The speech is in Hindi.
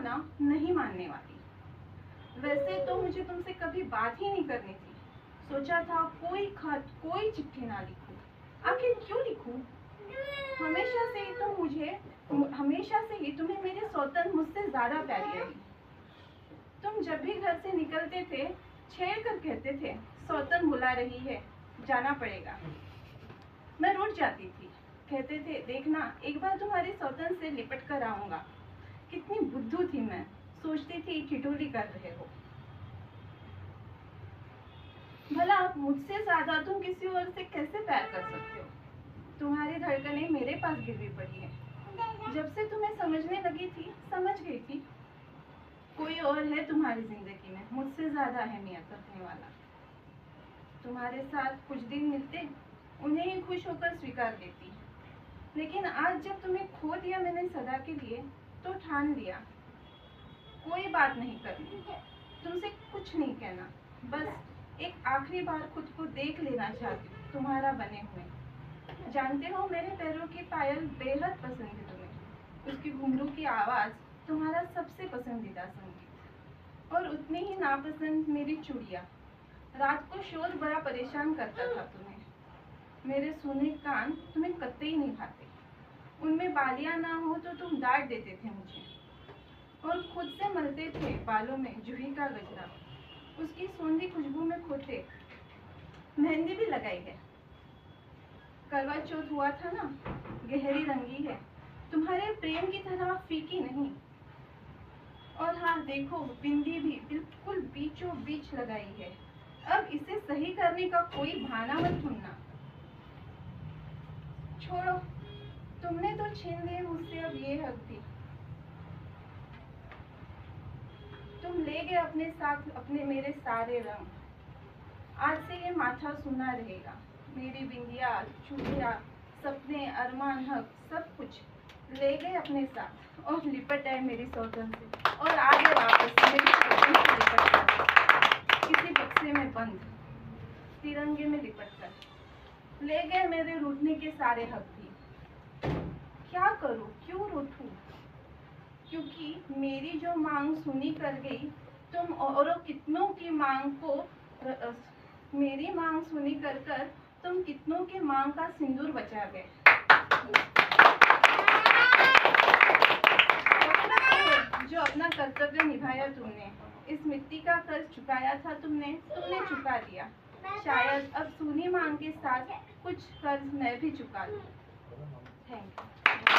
माना नहीं मानने वाली। वैसे तो मुझे तुमसे कभी बात ही नहीं करनी थी। सोचा था कोई खत कोई चिट्ठी ना लिखूं। आखिर क्यों लिखूं? हमेशा से ही तुम्हें मेरी सौतन मुझसे ज्यादा प्यारी रही। तुम जब भी घर से निकलते थे छेड़ कर कहते थे सौतन बुला रही है, जाना पड़ेगा। मैं रुठ जाती थी। कहते थे देखना एक बार तुम्हारी सौतन से लिपट कर आऊंगा। कितनी बुद्धू थी मैं, सोचती थी ठिठुली कर रहे हो। भला मुझसे ज्यादा तुम किसी और से कैसे प्यार कर सकते हो? तुम्हारी धड़कनें मेरे पास गिरवी पड़ी है। जब से तुम्हें समझने लगी थी समझ गई थी कोई और है तुम्हारी जिंदगी में मुझसे ज्यादा अहमियत रखने वाला। तुम्हारे साथ कुछ दिन मिलते उन्हें ही खुश होकर स्वीकार देती, लेकिन आज जब तुम्हें खो दिया मैंने सदा के लिए तो ठान लिया कोई बात नहीं करनी, तुमसे कुछ नहीं कहना। बस एक आखिरी बार खुद को देख लेना चाहती हूँ तुम्हारा बने हुए। जानते हो मेरे पैरों की पायल बेहद पसंद है तुम्हें, उसकी घुंघरू की आवाज़ तुम्हारा सबसे पसंदीदा संगीत, और उतनी ही नापसंद मेरी चूड़ियाँ। रात को शोर बड़ा परेशान करता था तुम्हें। मेरे सूने कान तुम्हें कतई नहीं भाते, उनमें बालियाँ ना हो तो तुम डांट देते थे मुझे, और खुद से मलते थे बालों में जूही का गजरा। उसकी सूंधी खुशबू में खोते मेहंदी भी लगाई है। करवा चौथ हुआ था ना, गहरी रंगी है, तुम्हारे प्रेम की तरह फीकी नहीं। और हाँ देखो बिंदी भी बिल्कुल बीचों बीच लगाई है। अब इसे सही करने का कोई बहाना मत ढूंढना। छोड़ो, तुमने तो छीन लिए मुझसे अब ये हक भी। तुम ले गए अपने साथ अपने मेरे सारे रंग। आज से ये माथा सुना रहेगा। मेरी बिंदिया, चूड़ियाँ, सपने, अरमान, हक सब कुछ ले गए अपने साथ और लिपट आए मेरी सौतन से, और आ गए वापस मेरी सौतन से लिपट कर, किसी बक्से में बंद तिरंगे में लिपट कर। ले गए मेरे रूठने के सारे हक भी। क्या करूं, क्यों रूठूं? क्योंकि मेरी जो मांग सुनी कर गई तुम, और कितनों की मांग को मेरी मांग सुनी कर तुम कितनों की मांग का सिंदूर बचा गए। जो अपना कर्तव्य निभाया तुमने, इस मिट्टी का कर्ज चुकाया था तुमने चुका दिया। शायद अब सूनी मांग के साथ कुछ कर्ज मैं भी चुका दूं। Thank you.